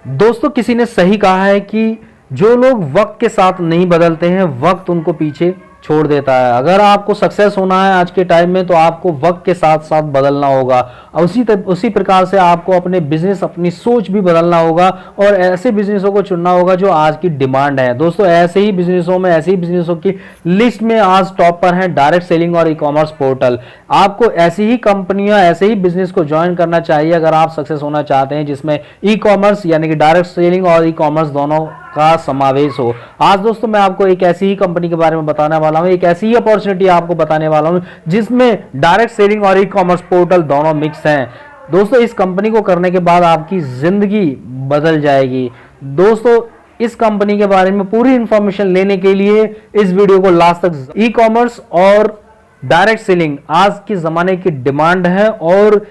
दोस्तों किसी ने सही कहा है कि जो लोग वक्त के साथ नहीं बदलते हैं वक्त उनको पीछे छोड़ देता है। अगर आपको सक्सेस होना है आज के टाइम में तो आपको वक्त के साथ साथ बदलना होगा। उसी प्रकार से आपको अपने बिजनेस अपनी सोच भी बदलना होगा और ऐसे बिजनेसों को चुनना होगा जो आज की डिमांड है। दोस्तों ऐसे ही बिजनेसों में ऐसे ही बिजनेसों की लिस्ट में आज टॉप पर है डायरेक्ट सेलिंग और ई कॉमर्स पोर्टल। आपको ऐसी ही कंपनियां ऐसे ही बिजनेस को ज्वाइन करना चाहिए अगर आप सक्सेस होना चाहते हैं जिसमें ई कॉमर्स यानी कि डायरेक्ट सेलिंग और ई कॉमर्स दोनों का समावेश हो। आज दोस्तों मैं आपको एक ऐसी ही कंपनी के बारे में बताने वाला हूं, एक ऐसी ही अपॉर्चुनिटी आपको बताने वाला हूं जिसमें डायरेक्ट सेलिंग और ई कॉमर्स पोर्टल दोनों मिक्स हैं। दोस्तों इस कंपनी को करने के बाद आपकी जिंदगी बदल जाएगी। दोस्तों इस कंपनी के बारे में पूरी इंफॉर्मेशन लेने के लिए इस वीडियो को लास्ट तक। ई कॉमर्स और डायरेक्ट सेलिंग आज के जमाने की डिमांड है और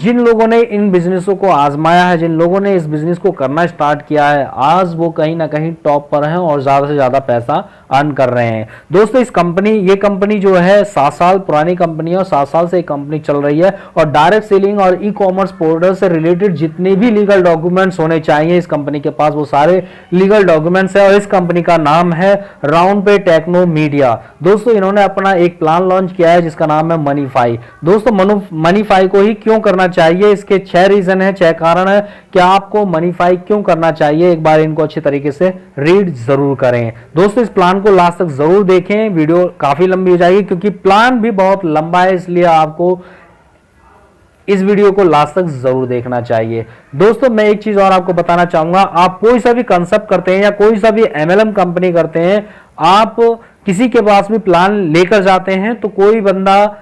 जिन लोगों ने इन बिजनेसों को आजमाया है, जिन लोगों ने इस बिजनेस को करना स्टार्ट किया है, आज वो कहीं ना कहीं टॉप पर हैं और ज्यादा से ज्यादा पैसा अर्न कर रहे हैं। दोस्तों ये कंपनी जो है 7 साल पुरानी कंपनी है और 7 साल से कंपनी चल रही है और डायरेक्ट सेलिंग और ई कॉमर्स पोर्टल से रिलेटेड जितने भी लीगल डॉक्यूमेंट्स होने चाहिए इस कंपनी के पास वो सारे लीगल डॉक्यूमेंट्स है और इस कंपनी का नाम है राउंड पे टेक्नो मीडिया। दोस्तों इन्होंने अपना एक प्लान लॉन्च किया है जिसका नाम है मनीफाई। दोस्तों मनीफाई को ही क्यों करना चाहिए, इसके 6 रीजन है, 6 कारण है कि आपको मनीफाई क्यों करना चाहिए। एक बार इनको अच्छे तरीके से रीड जरूर करें। दोस्तों इस प्लान को लास्ट तक जरूर देखें, वीडियो काफी लंबी हो जाएगी क्योंकि प्लान भी बहुत लंबा है, इसलिए आपको इस वीडियो को लास्ट तक जरूर देखना चाहिए। दोस्तों मैं एक चीज और आपको बताना चाहूंगा, आप कोई सा भी कंसेप्ट करते हैं या कोई सा भी एमएलएम कंपनी करते हैं, आप किसी के पास भी प्लान लेकर जाते हैं तो कोई बंदा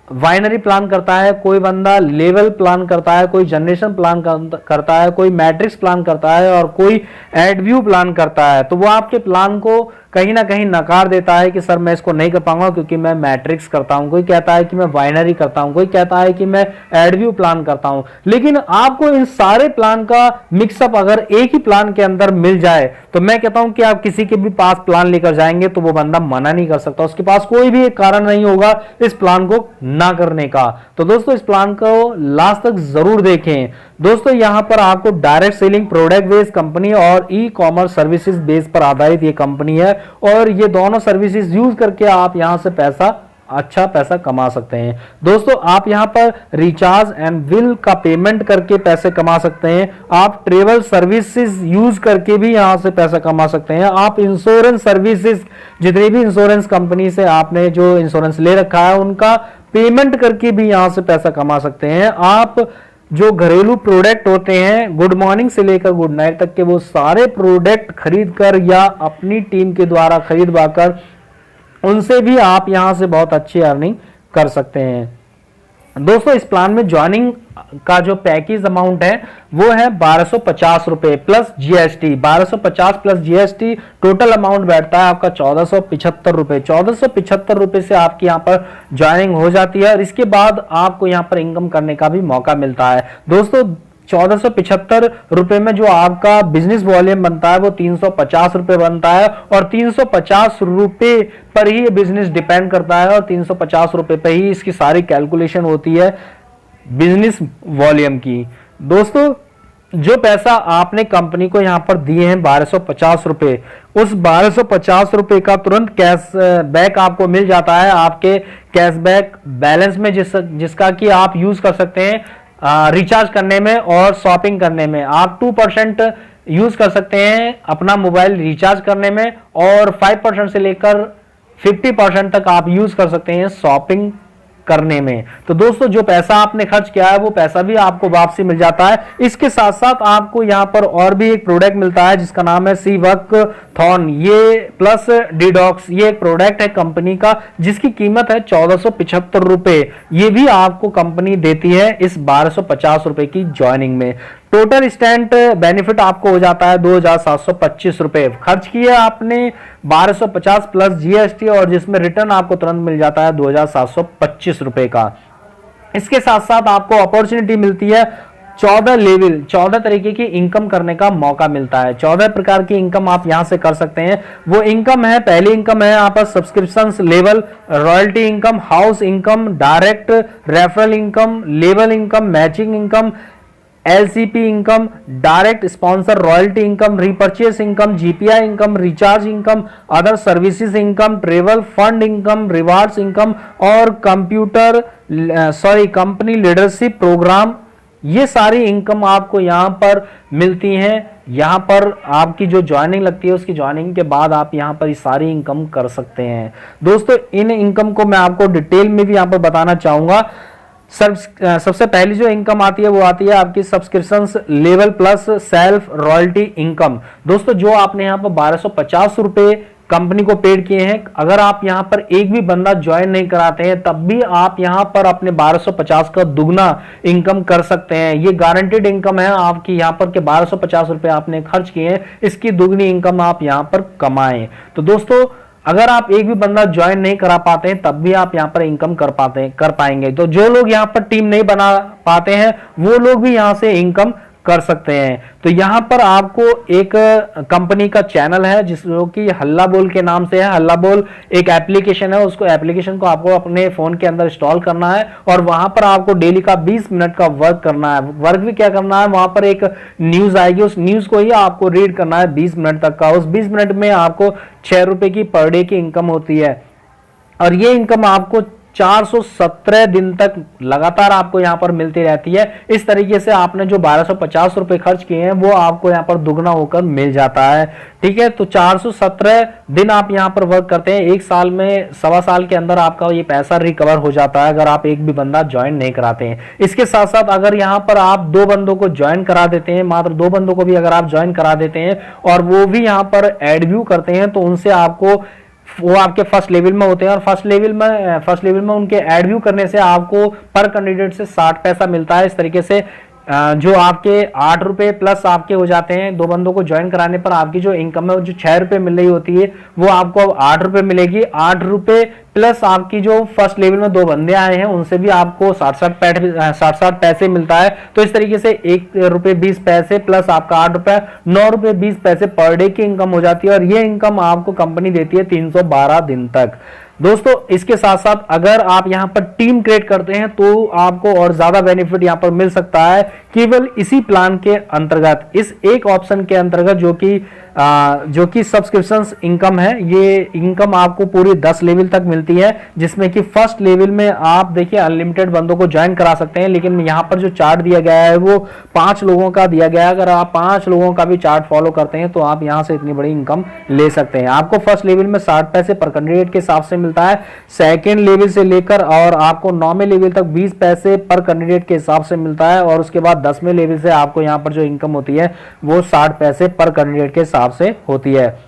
वाइनरी प्लान करता है, कोई बंदा लेवल प्लान करता है, कोई जनरेशन प्लान करता है, कोई मैट्रिक्स प्लान करता है और कोई एड व्यू प्लान करता है। तो वो आपके प्लान को कहीं ना कहीं नकार देता है कि सर मैं इसको नहीं कर पाऊंगा क्योंकि मैं मैट्रिक्स करता हूं, कोई कहता है कि मैं वाइनरी करता हूं, कोई कहता है कि मैं एड व्यू प्लान करता हूं। लेकिन आपको इन सारे प्लान का मिक्सअप अगर एक ही प्लान के अंदर मिल जाए तो मैं कहता हूं कि आप किसी के भी पास प्लान लेकर जाएंगे तो वो बंदा मना नहीं कर सकता, उसके पास कोई भी एक कारण नहीं होगा इस प्लान को ना करने का। तो दोस्तों इस प्लान को लास्ट तक जरूर देखें। दोस्तों यहां पर आपको direct selling product based company और ई कॉमर्स सर्विसेज बेस पर आधारित ये कंपनी है और ये दोनों सर्विसेज यूज करके आप यहां से अच्छा पैसा कमा सकते हैं। दोस्तों आप यहां पर रिचार्ज एंड बिल का पेमेंट करके पैसे कमा सकते हैं, आप ट्रेवल सर्विसेज यूज करके भी यहां से पैसा कमा सकते हैं, आप इंश्योरेंस सर्विसेज जितनी भी इंश्योरेंस कंपनी से आपने जो इंश्योरेंस ले रखा है उनका पेमेंट करके भी यहां से पैसा कमा सकते हैं, आप जो घरेलू प्रोडक्ट होते हैं गुड मॉर्निंग से लेकर गुड नाइट तक के वो सारे प्रोडक्ट खरीद कर या अपनी टीम के द्वारा खरीदवाकर उनसे भी आप यहां से बहुत अच्छी अर्निंग कर सकते हैं। दोस्तों इस प्लान में ज्वाइनिंग का जो पैकेज अमाउंट है वो है 1250 रुपए plus GST. 1250 plus GST total amount बैठता है आपका 1475 रुपए। 1475 रुपए से आपकी यहां पर ज्वाइनिंग हो जाती है और इसके बाद आपको यहां पर इनकम करने का भी मौका मिलता है। दोस्तों 1475 रुपए में जो आपका बिजनेस वॉल्यूम बनता है वो 350 रुपए बनता है और 350 रुपए पर ही बिजनेस डिपेंड करता है और 350 रुपए पर ही इसकी सारी कैलकुलेशन होती है बिजनेस वॉल्यूम की। दोस्तों जो पैसा आपने कंपनी को यहां पर दिए हैं 1250 रुपए, उस 1250 रुपए का तुरंत कैश बैक आपको मिल जाता है आपके कैशबैक बैलेंस में जिसका कि आप यूज कर सकते हैं रिचार्ज करने में और शॉपिंग करने में। आप 2% यूज कर सकते हैं अपना मोबाइल रिचार्ज करने में और 5% से लेकर 50% तक आप यूज कर सकते हैं शॉपिंग करने में। तो दोस्तों जो पैसा आपने खर्च किया है वो पैसा भी आपको वापसी मिल जाता है। इसके साथ साथ आपको यहां पर और भी एक प्रोडक्ट मिलता है जिसका नाम है सीवर्क थॉन ये प्लस डीडॉक्स। ये एक प्रोडक्ट है कंपनी का जिसकी कीमत है 1475 रुपए। ये भी आपको कंपनी देती है इस 1250 रुपए की ज्वाइनिंग में। टोटल स्टैंड बेनिफिट आपको हो जाता है 2725 रुपए। खर्च किए आपने 1250 प्लस जीएसटी और जिसमें रिटर्न आपको तुरंत मिल जाता है 2725 रुपए का। इसके साथ साथ आपको अपॉर्चुनिटी मिलती है 14 लेवल 14 तरीके की इनकम करने का मौका मिलता है। 14 प्रकार की इनकम आप यहां से कर सकते हैं। वो इनकम है, पहली इनकम है यहाँ पर subscription level, royalty income, house income, direct referral income, level income, matching income, LCP income, direct sponsor royalty income, repurchase income, GPI income, recharge income, other services income, travel fund income, rewards income और company leadership programme, ये सारी income आपको यहां पर मिलती हैं। यहां पर आपकी जो ज्वाइनिंग लगती है उसकी ज्वाइनिंग के बाद आप यहां पर ये सारी इनकम कर सकते हैं। दोस्तों इन इनकम को मैं आपको डिटेल में भी यहां पर बताना चाहूंगा। सबसे पहली जो इनकम आती है वो आती है आपकी subscription level plus self royalty income. दोस्तों जो आपने यहां पर 1250 रुपए कंपनी को पेड किए हैं, अगर आप यहां पर एक भी बंदा ज्वाइन नहीं कराते हैं तब भी आप यहां पर अपने 1250 का दुगना इनकम कर सकते हैं। ये गारंटेड इनकम है आपकी यहां पर कि 1250 रुपए आपने खर्च किए हैं, इसकी दुगनी इनकम आप यहां पर कमाएं। तो दोस्तों अगर आप एक भी बंदा ज्वाइन नहीं करा पाते हैं तब भी आप यहां पर इनकम कर पाएंगे। तो जो लोग यहां पर टीम नहीं बना पाते हैं वो लोग भी यहां से इनकम कर सकते हैं। तो यहां पर आपको एक कंपनी का चैनल है जो कि हल्ला बोल के नाम से है। हल्ला बोल एक एप्लीकेशन है, उसको एप्लीकेशन को आपको अपने फोन के अंदर इंस्टॉल करना है और वहां पर आपको डेली का 20 मिनट का वर्क करना है। वर्क भी क्या करना है, वहां पर एक न्यूज आएगी, उस न्यूज को ही आपको रीड करना है 20 मिनट तक का। उस 20 मिनट में आपको 6 रुपए की पर डे की इनकम होती है और ये इनकम आपको 417 दिन तक लगातार आपको यहां पर मिलती रहती है। इस तरीके से आपने जो 1250 रुपए खर्च किए हैं वो आपको यहां पर दुगना होकर मिल जाता है। ठीक है, तो 417 दिन आप यहां पर वर्क करते हैं, एक साल में, सवा साल के अंदर आपका ये पैसा रिकवर हो जाता है अगर आप एक भी बंदा ज्वाइन नहीं कराते हैं। इसके साथ साथ अगर यहां पर आप 2 बंदों को ज्वाइन करा देते हैं, मात्र 2 बंदों को भी अगर आप ज्वाइन करा देते हैं और वो भी यहां पर एड व्यू करते हैं तो उनसे आपको, वो आपके फर्स्ट लेवल में होते हैं और फर्स्ट लेवल में उनके एड व्यू करने से आपको पर कैंडिडेट से 60 पैसा मिलता है। इस तरीके से जो आपके 8 रुपए प्लस आपके हो जाते हैं। 2 बंदों को ज्वाइन कराने पर आपकी जो इनकम है जो 6 रुपए मिल रही होती है वो आपको अब 8 रुपए मिलेगी। 8 रुपए प्लस आपकी जो फर्स्ट लेवल में 2 बंदे आए हैं उनसे भी आपको 60 पैसे मिलता है। तो इस तरीके से 1 रुपए 20 पैसे प्लस आपका 8 रुपए 9 रुपए 20 पैसे पर डे की इनकम हो जाती है और ये इनकम आपको कंपनी देती है 312 दिन तक। दोस्तों इसके साथ साथ अगर आप यहां पर टीम क्रिएट करते हैं तो आपको और ज्यादा बेनिफिट यहां पर मिल सकता है केवल इसी प्लान के अंतर्गत, इस एक ऑप्शन के अंतर्गत जो कि सब्सक्रिप्शन इनकम है। ये इनकम आपको पूरी 10 लेवल तक मिलती है जिसमें कि फर्स्ट लेवल में आप देखिए अनलिमिटेड बंदों को ज्वाइन करा सकते हैं, लेकिन यहां पर जो चार्ट दिया गया है वो 5 लोगों का दिया गया है। अगर आप 5 लोगों का भी चार्ट फॉलो करते हैं तो आप यहां से इतनी बड़ी इनकम ले सकते हैं। आपको फर्स्ट लेवल में 60 पैसे पर कैंडिडेट के हिसाब से मिलता है, सेकेंड लेवल से लेकर और आपको 9वें लेवल तक 20 पैसे पर कैंडिडेट के हिसाब से मिलता है और उसके बाद 10वें लेवल से आपको यहां पर जो इनकम होती है वो 60 पैसे पर कैंडिडेट के हिसाब से होती है।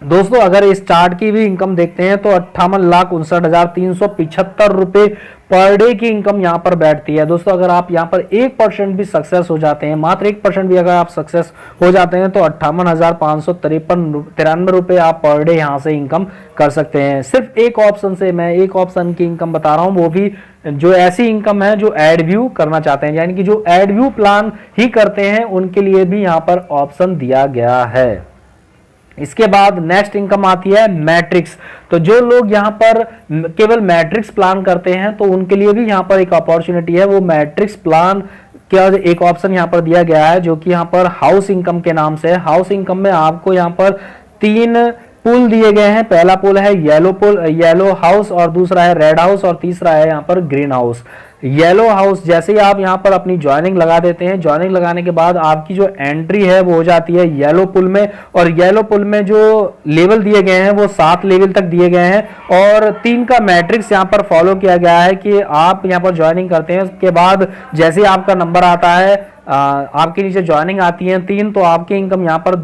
दोस्तों अगर इस चार्ट की भी इनकम देखते हैं तो 58,59,375 रुपए पर डे की इनकम यहां पर बैठती है। दोस्तों अगर आप यहां पर 1% भी सक्सेस हो जाते हैं, मात्र 1% भी अगर आप सक्सेस हो जाते हैं तो 58,553 रुपए आप पर डे यहां से इनकम कर सकते हैं। सिर्फ एक ऑप्शन से मैं एक ऑप्शन की इनकम बता रहा हूं, वो भी जो ऐसी इनकम है जो एड व्यू करना चाहते हैं, यानी कि जो एड व्यू प्लान ही करते हैं उनके लिए भी यहां पर ऑप्शन दिया गया है। इसके बाद नेक्स्ट इनकम आती है मैट्रिक्स। तो जो लोग यहां पर केवल मैट्रिक्स प्लान करते हैं तो उनके लिए भी यहां पर एक अपॉर्चुनिटी है। वो मैट्रिक्स प्लान क्या एक ऑप्शन यहां पर दिया गया है जो कि यहां पर हाउस इनकम के नाम से है। हाउस इनकम में आपको यहां पर 3 पुल दिए गए हैं। पहला पुल है येलो हाउस और दूसरा है रेड हाउस और तीसरा है यहाँ पर ग्रीन हाउस। येलो हाउस जैसे ही आप यहाँ पर अपनी ज्वाइनिंग लगा देते हैं, ज्वाइनिंग लगाने के बाद आपकी जो एंट्री है वो हो जाती है येलो पुल में और येलो पुल में जो लेवल दिए गए हैं वो 7 लेवल तक दिए गए हैं और 3 का मैट्रिक्स यहाँ पर फॉलो किया गया है कि आप यहाँ पर ज्वाइनिंग करते हैं उसके बाद जैसे ही आपका नंबर आता है आपके नीचे ज्वाइनिंग आती है 3 तो आपकी इनकम यहाँ पर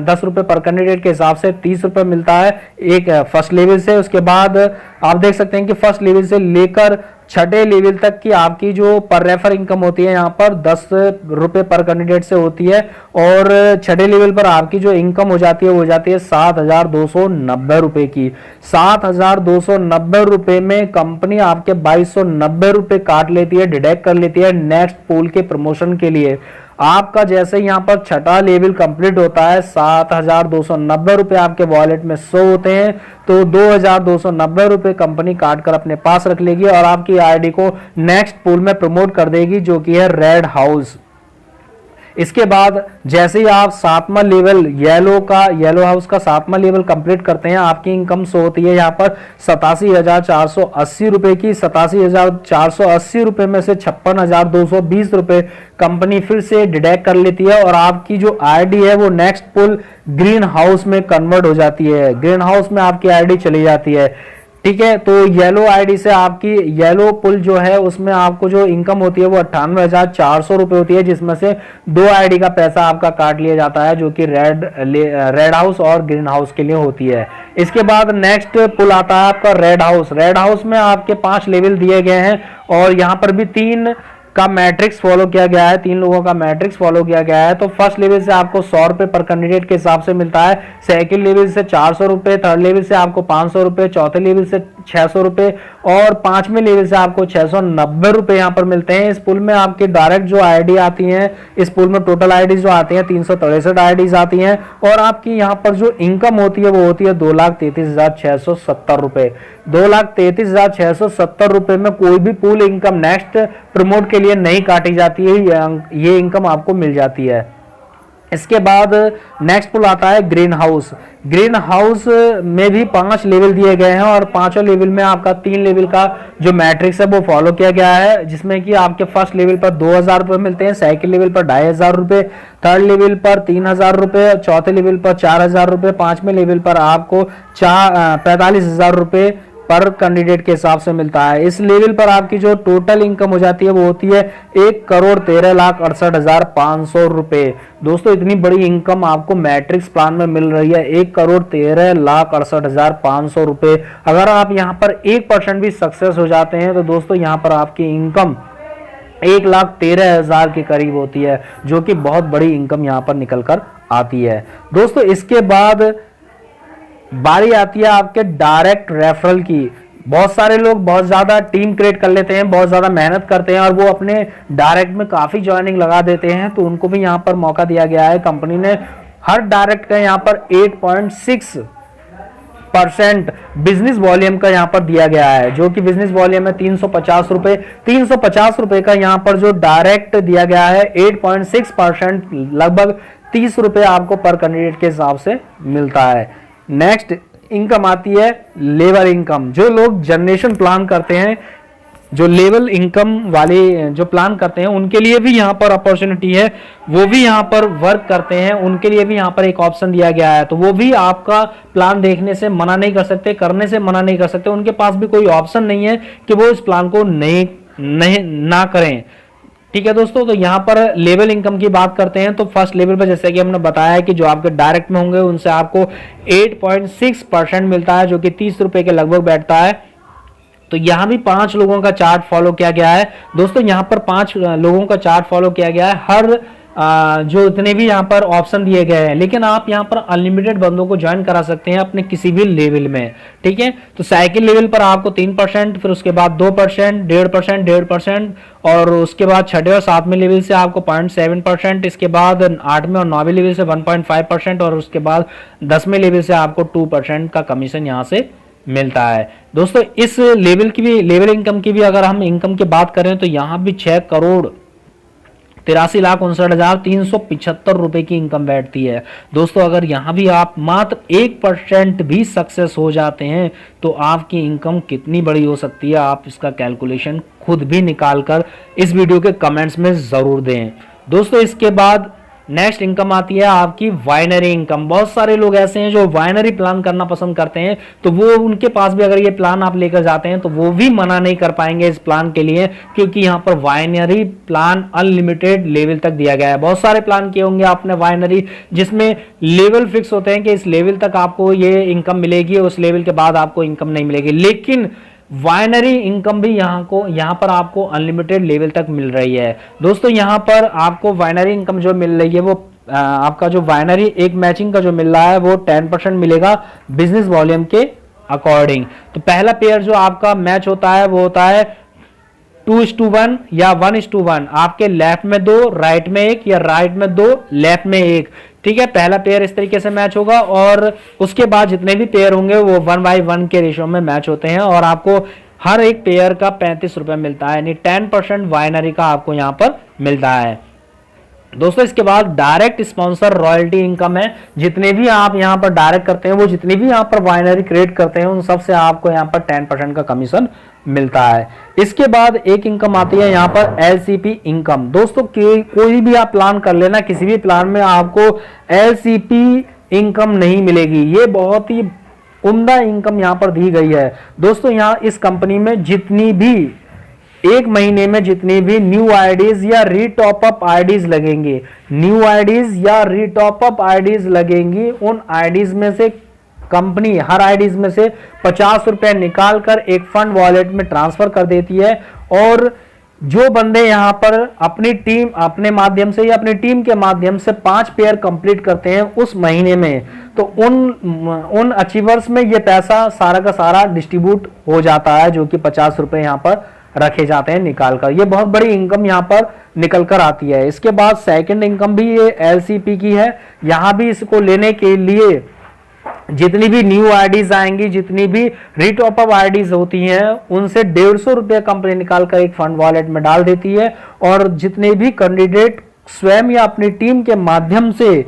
10 रुपए पर कैंडिडेट के हिसाब से 30 रुपए मिलता है एक फर्स्ट लेवल से। उसके बाद आप देख सकते हैं कि फर्स्ट लेवल से लेकर 6ठे लेवल तक की आपकी जो पर रेफर इनकम होती है यहाँ पर 10 रुपए पर कैंडिडेट से होती है और 6ठे लेवल पर आपकी जो इनकम हो जाती है वो हो जाती है 7,290 रुपए की। 7,290 रुपए में कंपनी आपके 2,290 रुपए काट लेती है, डिडक्ट कर लेती है नेक्स्ट पूल के प्रमोशन के लिए। आपका जैसे यहाँ पर 6ठा लेवल कंप्लीट होता है 7,290 रुपए आपके वॉलेट में शो होते हैं तो 2,290 रुपए कंपनी काट कर अपने पास रख लेगी और आपकी आईडी को नेक्स्ट पूल में प्रमोट कर देगी जो कि है रेड हाउस। इसके बाद जैसे ही आप 7वां लेवल येलो हाउस का 7वां लेवल कंप्लीट करते हैं, आपकी इनकम शो होती है यहाँ पर 87,480 रुपए की। 87,480 रुपए में से 56,220 रुपए कंपनी फिर से डिडक्ट कर लेती है और आपकी जो आईडी है वो नेक्स्ट पुल ग्रीन हाउस में कन्वर्ट हो जाती है। ग्रीन हाउस में आपकी आईडी चली जाती है, ठीक है। तो येलो आईडी से आपकी येलो पुल जो है उसमें आपको जो इनकम होती है वो 98,400 रुपए होती है, जिसमें से 2 आईडी का पैसा आपका काट लिया जाता है, जो कि रेड हाउस और ग्रीन हाउस के लिए होती है। इसके बाद नेक्स्ट पुल आता है आपका रेड हाउस। रेड हाउस में आपके 5 लेवल दिए गए हैं और यहाँ पर भी 3 का मैट्रिक्स फॉलो किया गया है, 3 लोगों का मैट्रिक्स फॉलो किया गया है। तो फर्स्ट लेवल से आपको 100 रुपए पर कैंडिडेट के हिसाब से मिलता है, सेकंड लेवल से 400 रुपए, थर्ड लेवल से आपको 500 रुपए, चौथे लेवल से 600 रुपए और 5वें लेवल से आपको 690 रुपए यहाँ पर मिलते हैं। इस पुल में आपकी डायरेक्ट जो आईडी आती है, इस पुल में टोटल आईडी जो आती है 363 आईडीज आती हैं और आपकी यहाँ पर जो इनकम होती है वो होती है 2,33,670 रुपए। 2,33,670 रुपए में कोई भी पुल इनकम नेक्स्ट प्रमोट के लिए नहीं काटी जाती है, ये इनकम आपको मिल जाती है। इसके बाद नेक्स्ट पुल आता है ग्रीन हाउस। ग्रीन हाउस में भी 5 लेवल दिए गए हैं और 5वें लेवल में आपका 3 लेवल का जो मैट्रिक्स है वो फॉलो किया गया है, जिसमें कि आपके फर्स्ट लेवल पर 2,000 रुपए मिलते हैं, सेकंड लेवल पर 2,500 रुपए, थर्ड लेवल पर 3,000 रुपए, चौथे लेवल पर 4,000 रुपए, 5वें लेवल पर आपको 45,000 रुपए पर कैंडिडेट के हिसाब से मिलता है। इस लेवल पर आपकी जो टोटल इनकम हो जाती है वो होती है 1,13,68,500 रुपए। दोस्तों इतनी बड़ी इनकम आपको मैट्रिक्स प्लान में मिल रही है, 1,13,68,500 रुपए। अगर आप यहाँ पर 1% भी सक्सेस हो जाते हैं तो दोस्तों यहाँ पर आपकी इनकम 1,13,000 के करीब होती है, जो कि बहुत बड़ी इनकम यहाँ पर निकल कर आती है। दोस्तों इसके बाद बारी आती है आपके डायरेक्ट रेफरल की। बहुत सारे लोग बहुत ज्यादा टीम क्रिएट कर लेते हैं, बहुत ज्यादा मेहनत करते हैं और वो अपने डायरेक्ट में काफी ज्वाइनिंग लगा देते हैं, तो उनको भी यहाँ पर मौका दिया गया है। कंपनी ने हर डायरेक्ट का यहाँ पर 8.6% बिजनेस वॉल्यूम का यहाँ पर दिया गया है, जो कि बिजनेस वॉल्यूम है 350 रुपए। 350 रुपए का यहाँ पर जो डायरेक्ट दिया गया है 8.6%, लगभग 30 रुपए आपको पर कैंडिडेट के हिसाब से मिलता है। नेक्स्ट इनकम आती है लेवल इनकम। जो लोग जनरेशन प्लान करते हैं, जो लेवल इनकम वाले जो प्लान करते हैं, उनके लिए भी यहाँ पर अपॉर्चुनिटी है, वो भी यहाँ पर वर्क करते हैं, उनके लिए भी यहाँ पर एक ऑप्शन दिया गया है। तो वो भी आपका प्लान देखने से मना नहीं कर सकते, करने से मना नहीं कर सकते, उनके पास भी कोई ऑप्शन नहीं है कि वो इस प्लान को ना करें, ठीक है दोस्तों। तो यहाँ पर लेवल इनकम की बात करते हैं तो फर्स्ट लेवल पर जैसे कि हमने बताया कि जो आपके डायरेक्ट में होंगे उनसे आपको 8.6% मिलता है, जो कि 30 रुपए के लगभग बैठता है। तो यहाँ भी 5 लोगों का चार्ट फॉलो किया गया है। दोस्तों यहाँ पर 5 लोगों का चार्ट फॉलो किया गया है, हर जो इतने भी यहाँ पर ऑप्शन दिए गए हैं, लेकिन आप यहाँ पर अनलिमिटेड बंदों को ज्वाइन करा सकते हैं अपने किसी भी लेवल में, ठीक है। तो साइकिल लेवल पर आपको 3%, फिर उसके बाद 2%, 1.5%, 1.5% और उसके बाद 6वें और 7वें लेवल से आपको 0.7%, इसके बाद 8वें और 9वें लेवल से 1.5% और उसके बाद 10वें लेवल से आपको 2% का कमीशन यहाँ से मिलता है। दोस्तों इस लेवल की भी, लेवल इनकम की भी अगर हम इनकम की बात करें तो यहाँ भी 6,83,59,375 रुपए की इनकम बैठती है। दोस्तों अगर यहाँ भी आप मात्र 1% भी सक्सेस हो जाते हैं तो आपकी इनकम कितनी बड़ी हो सकती है, आप इसका कैलकुलेशन खुद भी निकाल कर इस वीडियो के कमेंट्स में जरूर दें। दोस्तों इसके बाद नेक्स्ट इनकम आती है आपकी वाइनरी इनकम। बहुत सारे लोग ऐसे हैं जो वाइनरी प्लान करना पसंद करते हैं, तो वो उनके पास भी अगर ये प्लान आप लेकर जाते हैं तो वो भी मना नहीं कर पाएंगे इस प्लान के लिए, क्योंकि यहाँ पर वाइनरी प्लान अनलिमिटेड लेवल तक दिया गया है। बहुत सारे प्लान किए होंगे आपने वाइनरी, जिसमें लेवल फिक्स होते हैं कि इस लेवल तक आपको ये इनकम मिलेगी, उस लेवल के बाद आपको इनकम नहीं मिलेगी, लेकिन वाइनरी इनकम भी यहाँ पर आपको अनलिमिटेड लेवल तक मिल रही है। दोस्तों यहाँ पर आपको वाइनरी इनकम जो मिल रही है वो आपका जो वाइनरी एक मैचिंग का जो मिल रहा है वो 10% मिलेगा बिजनेस वॉल्यूम के अकॉर्डिंग। तो पहला पेयर जो आपका मैच होता है वो होता है 2:1 या 1:1, आपके लेफ्ट में 2 राइट में 1 या राइट में 2 लेफ्ट में 1, ठीक है। पहला पेयर इस तरीके से मैच होगा और उसके बाद जितने भी पेयर होंगे वो 1/1 के रेशियो में मैच होते हैं और आपको हर एक पेयर का 35 रुपए मिलता है, यानी 10% वाइनरी का आपको यहाँ पर मिलता है। दोस्तों इसके बाद डायरेक्ट स्पॉन्सर रॉयल्टी इनकम है। जितने भी आप यहां पर डायरेक्ट करते हैं, वो जितने भी यहां पर बाइनरी क्रिएट करते हैं, उन सब से आपको यहां पर 10% का कमीशन मिलता है। इसके बाद एक इनकम आती है यहां पर एलसीपी इनकम। दोस्तों कोई भी आप प्लान कर लेना, किसी भी प्लान में आपको एलसीपी इनकम नहीं मिलेगी। ये बहुत ही उम्दा इनकम यहां पर दी गई है। दोस्तों यहां इस कंपनी में जितनी भी एक महीने में जितनी भी न्यू आईडीज या रीटॉप अप आईडीज लगेंगे, न्यू आईडीज या रीटॉप अप आईडीज लगेंगी, उन आईडीज में से कंपनी हर आईडीज में से 50 रुपए निकाल कर एक फंड वॉलेट में ट्रांसफर कर देती है। और जो बंदे यहां पर अपनी टीम अपने माध्यम से या अपनी टीम के माध्यम से 5 पेयर कंप्लीट करते हैं उस महीने में, तो उन अचीवर्स में ये पैसा सारा का सारा डिस्ट्रीब्यूट हो जाता है, जो कि 50 रुपए यहां पर रखे जाते हैं निकाल कर। ये बहुत बड़ी इनकम यहां पर निकल कर आती है। इसके बाद सेकंड इनकम भी ये एलसीपी की है। यहां भी इसको लेने के लिए जितनी भी न्यू आईडीज आएंगी, जितनी भी रीटॉप अप आईडीज होती हैं, उनसे 150 रुपए कंपनी निकाल कर एक फंड वॉलेट में डाल देती है। और जितने भी कैंडिडेट स्वयं या अपनी टीम के माध्यम से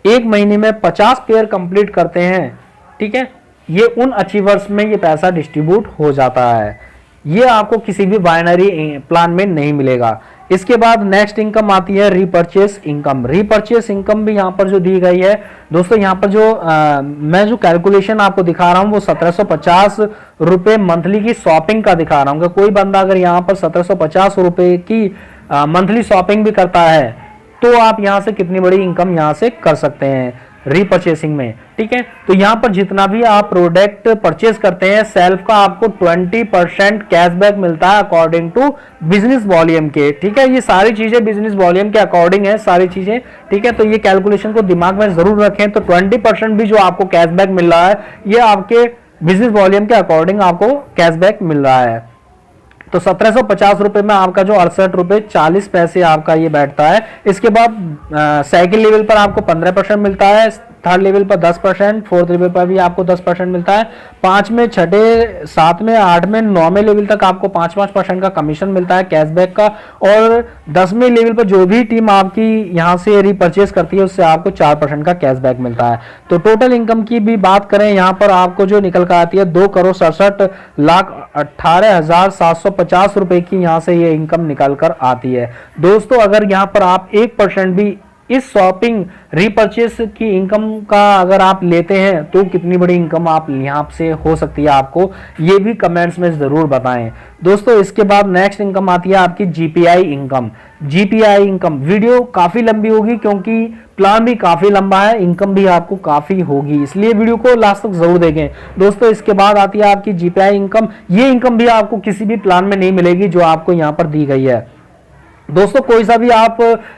एक महीने में 50 पेयर कंप्लीट करते हैं, ठीक है, ये उन अचीवर्स में ये पैसा डिस्ट्रीब्यूट हो जाता है। ये आपको किसी भी बाइनरी प्लान में नहीं मिलेगा। इसके बाद नेक्स्ट इनकम आती है रीपर्चेस इनकम। रीपर्चेस इनकम भी यहाँ पर जो दी गई है दोस्तों, यहाँ पर जो मैं जो कैलकुलेशन आपको दिखा रहा हूँ वो 1750 रुपए मंथली की शॉपिंग का दिखा रहा हूँ। कोई बंदा अगर यहाँ पर 1750 रुपए की मंथली शॉपिंग भी करता है, तो आप यहाँ से कितनी बड़ी इनकम यहाँ से कर सकते हैं रीपर्चेसिंग में, ठीक है। तो यहां पर जितना भी आप प्रोडक्ट परचेज करते हैं, सेल्फ का आपको 20% कैशबैक मिलता है अकॉर्डिंग टू बिजनेस वॉल्यूम के, ठीक है। ये सारी चीजें बिजनेस वॉल्यूम के अकॉर्डिंग है सारी चीजें, ठीक है। तो ये कैलकुलेशन को दिमाग में जरूर रखें। तो 20% भी जो आपको कैशबैक मिल रहा है, ये आपके बिजनेस वॉल्यूम के अकॉर्डिंग आपको कैशबैक मिल रहा है। तो 1750 रुपए में आपका जो 68 रुपए 40 पैसे आपका ये बैठता है। इसके बाद सेकंड लेवल पर आपको 15% मिलता है, थर्ड लेवल पर 10%, फोर्थ लेवल पर भी आपको 10% मिलता है, 5 में, 6, 7 में, 8 में, 9 में लेवल तक आपको 5% का कमीशन मिलता है कैशबैक का। और 10वें लेवल पर जो भी टीम आपकी यहां से रीपर्चेस करती है, उससे आपको 4% का कैशबैक मिलता है। तो टोटल इनकम की भी बात करें, यहां पर आपको जो निकल कर आती है 2,67,18,750 रुपए की यहां से ये इनकम निकल कर आती है। दोस्तों अगर यहां पर आप 1% भी इस शॉपिंग रीपर्चेस की इनकम का अगर आप लेते हैं, तो कितनी बड़ी इनकम आप यहां से हो सकती है आपको, ये भी कमेंट्स में जरूर बताएं। दोस्तों इसके बाद नेक्स्ट इनकम आती है आपकी GPI income. GPI income video काफी लंबी होगी क्योंकि प्लान भी काफी लंबा है, इनकम भी आपको काफी होगी, इसलिए वीडियो को लास्ट तक जरूर देखें। दोस्तों इसके बाद आती है आपकी जीपीआई इनकम। ये इनकम भी आपको किसी भी प्लान में नहीं मिलेगी जो आपको यहां पर दी गई है। दोस्तों कोई सा भी आप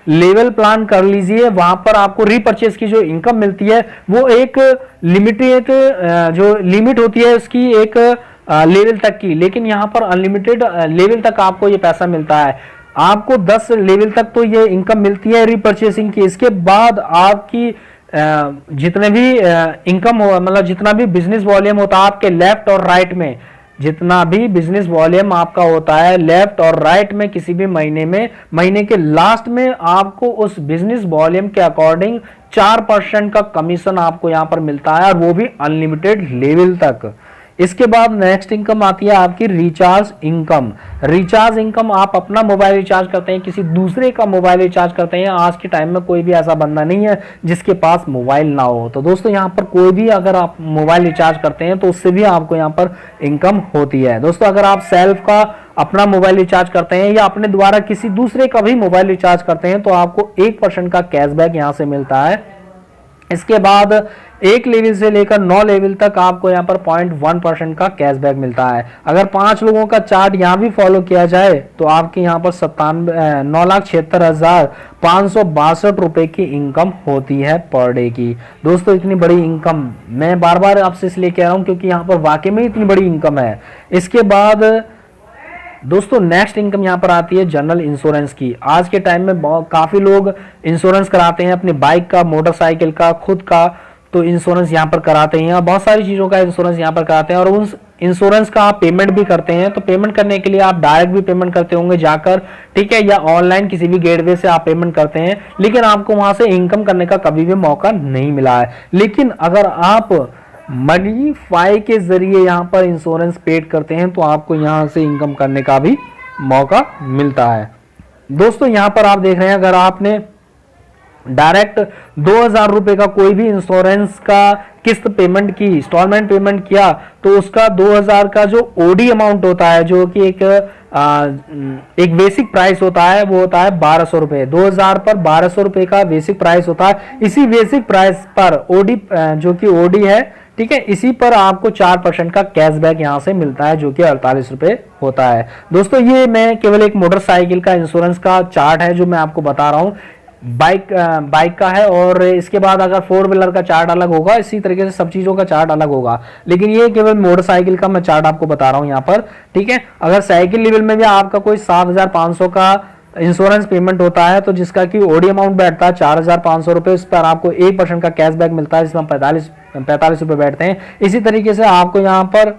लेवल प्लान कर लीजिए, वहां पर आपको रीपर्चेस की जो इनकम मिलती है वो एक लिमिटेड जो लिमिट होती है उसकी एक लेवल तक की, लेकिन यहां पर अनलिमिटेड लेवल तक आपको ये पैसा मिलता है। आपको 10 लेवल तक तो ये इनकम मिलती है रीपर्चेसिंग की। इसके बाद आपकी जितने भी इनकम हो, मतलब जितना भी बिजनेस वॉल्यूम होता है आपके लेफ्ट और राइट में, जितना भी बिजनेस वॉल्यूम आपका होता है लेफ्ट और राइट में, किसी भी महीने में, महीने के लास्ट में आपको उस बिजनेस वॉल्यूम के अकॉर्डिंग 4% का कमीशन आपको यहां पर मिलता है, और वो भी अनलिमिटेड लेवल तक। इसके बाद नेक्स्ट इनकम आती है आपकी रिचार्ज इनकम। रिचार्ज इनकम, आप अपना मोबाइल रिचार्ज करते हैं, किसी दूसरे का मोबाइल रिचार्ज करते हैं। आज के टाइम में कोई भी ऐसा बंदा नहीं है जिसके पास मोबाइल ना हो। तो दोस्तों यहाँ पर कोई भी अगर आप मोबाइल रिचार्ज करते हैं तो उससे भी आपको यहाँ पर इनकम होती है। दोस्तों अगर आप सेल्फ का अपना मोबाइल रिचार्ज करते हैं या अपने द्वारा किसी दूसरे का भी मोबाइल रिचार्ज करते हैं, तो आपको 1% का कैशबैक यहाँ से मिलता है। इसके बाद 1 लेवल से लेकर 9 लेवल तक आपको यहाँ पर 0.1% का कैशबैक मिलता है। अगर 5 लोगों का चार्ट यहाँ भी फॉलो किया जाए तो आपके यहाँ पर 9,76,562 रुपए की इनकम होती है पर डे की। दोस्तों इतनी बड़ी इनकम मैं बार बार आपसे इसलिए कह रहा हूँ क्योंकि यहाँ पर वाकई में इतनी बड़ी इनकम है। इसके बाद दोस्तों नेक्स्ट इनकम यहाँ पर आती है जनरल इंश्योरेंस की। आज के टाइम में काफी लोग इंश्योरेंस कराते हैं, अपनी बाइक का, मोटरसाइकिल का, खुद का, तो इंश्योरेंस यहाँ पर कराते हैं, बहुत सारी चीजों का इंश्योरेंस यहाँ पर कराते हैं। और उस इंश्योरेंस का आप पेमेंट भी करते हैं, तो पेमेंट करने के लिए आप डायरेक्ट भी पेमेंट करते होंगे जाकर, ठीक है, या ऑनलाइन किसी भी गेटवे से आप पेमेंट करते हैं, लेकिन आपको वहां से इनकम करने का कभी भी मौका नहीं मिला है। लेकिन अगर आप मनीफाई के जरिए यहां पर इंश्योरेंस पेड करते हैं तो आपको यहां से इनकम करने का भी मौका मिलता है। दोस्तों यहां पर आप देख रहे हैं, अगर आपने डायरेक्ट 2000 रुपए का कोई भी इंश्योरेंस का किस्त पेमेंट की, इंस्टॉलमेंट पेमेंट किया, तो उसका 2000 का जो ओडी अमाउंट होता है, जो कि एक बेसिक प्राइस होता है, वो होता है 1200 रुपए। 2000 पर 1200 रुपए का बेसिक प्राइस होता है। इसी बेसिक प्राइस पर ओडी, जो कि ओडी है, ठीक है, इसी पर आपको 4% का कैशबैक यहां से मिलता है, जो कि 48 रुपए होता है। दोस्तों ये मैं केवल एक मोटरसाइकिल का इंश्योरेंस का चार्ट है जो मैं आपको बता रहा हूं, बाइक का है, और इसके बाद अगर 4 व्हीलर का चार्ट अलग होगा, इसी तरीके से सब चीजों का चार्ट अलग होगा, लेकिन ये केवल मोटरसाइकिल का मैं चार्ट आपको बता रहा हूं यहाँ पर, ठीक है। अगर साइकिल लेवल में भी आपका कोई 7500 का इंश्योरेंस पेमेंट होता है, तो जिसका कि ओडी अमाउंट बैठता है 4500 रुपए, इस पर आपको 1% का कैशबैक मिलता है, जिसमें 45 रुपए बैठते हैं। इसी तरीके से आपको यहाँ पर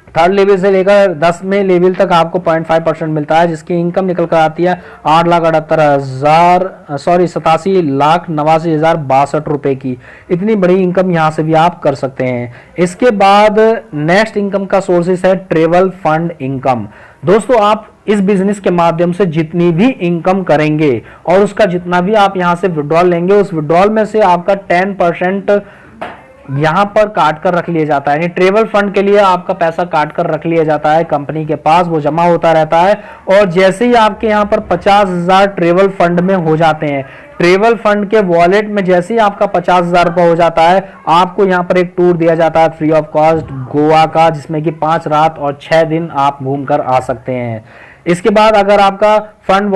थर्ड लेवल से लेकर 10वें लेवल तक आपको 0.5% मिलता है, जिसकी इनकम निकल कर आती है 87,89,62 रुपए की। इतनी बड़ी इनकम यहां से भी आप कर सकते हैं। इसके बाद नेक्स्ट इनकम का सोर्सेस है ट्रेवल फंड इनकम। दोस्तों आप इस बिजनेस के माध्यम से जितनी भी इनकम करेंगे और उसका जितना भी आप यहां से विड्रॉल लेंगे, उस विड्रॉल में से आपका 10% यहां पर काट कर रख लिया जाता है। यानी ट्रेवल फंड के लिए आपका पैसा काट कर रख लिया जाता है कंपनी के पास, वो जमा होता रहता है। और जैसे ही आपके यहां पर 50,000 ट्रेवल फंड में हो जाते हैं, ट्रेवल फंड के वॉलेट में जैसे ही आपका 50,000 रुपए हो जाता है, आपको यहां पर एक टूर दिया जाता है फ्री ऑफ कॉस्ट गोवा का, जिसमें कि 5 रात और 6 दिन आप घूमकर आ सकते हैं। इसके बाद अगर आपका फंड,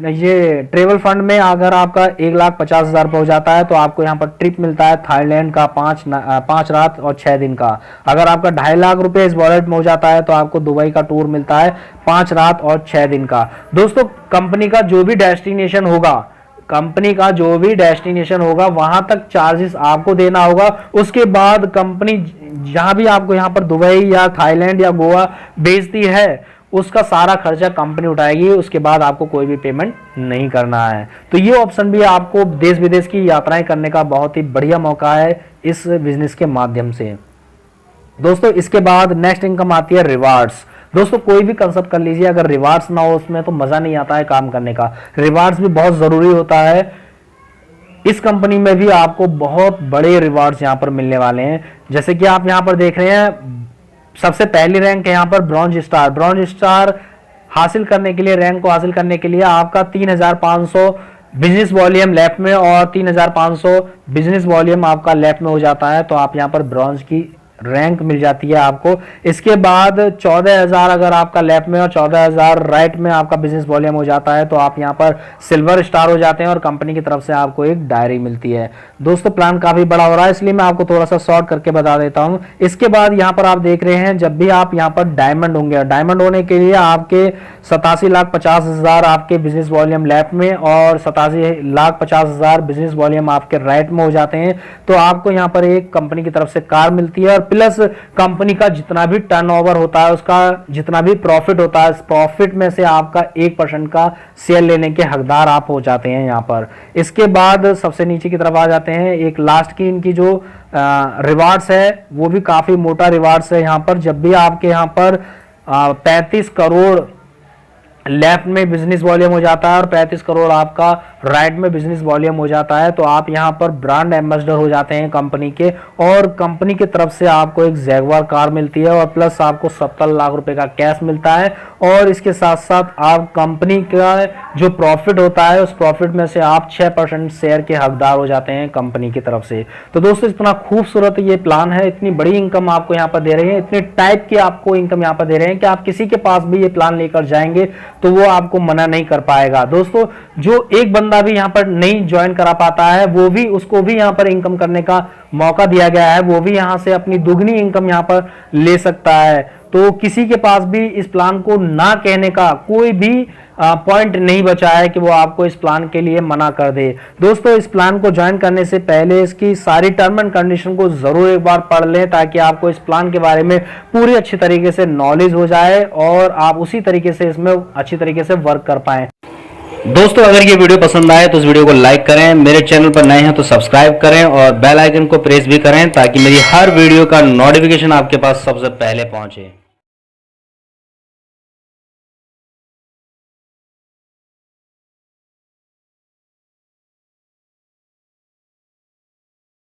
ये ट्रेवल फंड में अगर आपका 1,50,000 रुपए हो जाता है, तो आपको यहाँ पर ट्रिप मिलता है थाईलैंड का 5 रात और 6 दिन का। अगर आपका 2.5 लाख रुपए इस वॉलेट में हो जाता है, तो आपको दुबई का टूर मिलता है 5 रात और 6 दिन का। दोस्तों कंपनी का जो भी डेस्टिनेशन होगा, वहां तक चार्जेस आपको देना होगा। उसके बाद कंपनी जहां भी आपको यहाँ पर दुबई या थाईलैंड या गोवा भेजती है, उसका सारा खर्चा कंपनी उठाएगी। उसके बाद आपको कोई भी पेमेंट नहीं करना है। तो ये ऑप्शन भी आपको देश विदेश की यात्राएं करने का बहुत ही बढ़िया मौका है इस बिजनेस के माध्यम से। दोस्तों इसके बाद नेक्स्ट इनकम आती है रिवार्ड्स। दोस्तों कोई भी कंसेप्ट कर लीजिए, अगर रिवार्ड्स ना हो उसमें तो मजा नहीं आता है काम करने का। रिवार्ड्स भी बहुत जरूरी होता है। इस कंपनी में भी आपको बहुत बड़े रिवार्ड्स यहां पर मिलने वाले हैं। जैसे कि आप यहां पर देख रहे हैं, सबसे पहली रैंक है यहाँ पर ब्रॉन्ज स्टार। ब्रॉन्ज स्टार हासिल करने के लिए, रैंक को हासिल करने के लिए आपका 3,500 बिजनेस वॉल्यूम लेफ्ट में और 3,500 बिजनेस वॉल्यूम आपका लेफ्ट में हो जाता है, तो आप यहाँ पर ब्रॉन्ज की रैंक मिल जाती है आपको। इसके बाद 14,000 अगर आपका लेफ्ट में और 14,000 राइट में आपका बिजनेस वॉल्यूम हो जाता है, तो आप यहाँ पर सिल्वर स्टार हो जाते हैं और कंपनी की तरफ से आपको एक डायरी मिलती है। दोस्तों प्लान काफी बड़ा हो रहा है, इसलिए मैं आपको थोड़ा सा शॉर्ट करके बता देता हूं। इसके बाद यहाँ पर आप देख रहे हैं, जब भी आप यहाँ पर डायमंड होंगे, डायमंड होने के लिए आपके 87,50,000 आपके बिजनेस वॉल्यूम लेफ्ट में और 87,50,000 बिजनेस वॉल्यूम आपके राइट में हो जाते हैं, तो आपको यहाँ पर एक कंपनी की तरफ से कार मिलती है। और प्लस कंपनी का जितना भी टर्नओवर होता है, उसका जितना भी प्रॉफिट होता है, प्रॉफिट में से आपका 1% का शेयर लेने के हकदार आप हो जाते हैं यहाँ पर। इसके बाद सबसे नीचे की तरफ आ जाते हैं, एक लास्ट की इनकी जो रिवार्ड्स है वो भी काफी मोटा रिवार्ड्स है यहाँ पर। जब भी आपके यहाँ पर 35 करोड़ लेफ्ट में बिजनेस वॉल्यूम हो जाता है और 35 करोड़ आपका राइट में बिजनेस वॉल्यूम हो जाता है, तो आप यहां पर ब्रांड एम्बेसडर हो जाते हैं कंपनी के, और कंपनी की तरफ से आपको एक जैगवार कार मिलती है और प्लस आपको 70 लाख रुपए का कैश मिलता है। और इसके साथ साथ आप कंपनी का जो प्रॉफिट होता है, उस प्रॉफिट में से आप 6% शेयर के हकदार हो जाते हैं कंपनी की तरफ से। तो दोस्तों इतना खूबसूरत ये प्लान है, इतनी बड़ी इनकम आपको यहाँ पर दे रहे हैं, इतने टाइप की आपको इनकम यहाँ पर दे रहे हैं कि आप किसी के पास भी ये प्लान लेकर जाएंगे तो वो आपको मना नहीं कर पाएगा। दोस्तों जो एक बंदा भी यहाँ पर नहीं ज्वाइन करा पाता है, वो भी, उसको भी यहाँ पर इनकम करने का मौका दिया गया है, वो भी यहाँ से अपनी दुगनी इनकम यहाँ पर ले सकता है। तो किसी के पास भी इस प्लान को ना कहने का कोई भी पॉइंट नहीं बचा है कि वो आपको इस प्लान के लिए मना कर दे। दोस्तों, इस प्लान को ज्वाइन करने से पहले इसकी सारी टर्म एंड कंडीशन को जरूर एक बार पढ़ लें, ताकि आपको इस प्लान के बारे में पूरी अच्छी तरीके से नॉलेज हो जाए और आप उसी तरीके से इसमें अच्छी तरीके से वर्क कर पाएं। दोस्तों, अगर ये वीडियो पसंद आए तो इस वीडियो को लाइक करें, मेरे चैनल पर नए हैं तो सब्सक्राइब करें और बेल आइकन को प्रेस भी करें, ताकि मेरी हर वीडियो का नोटिफिकेशन आपके पास सबसे पहले पहुंचे।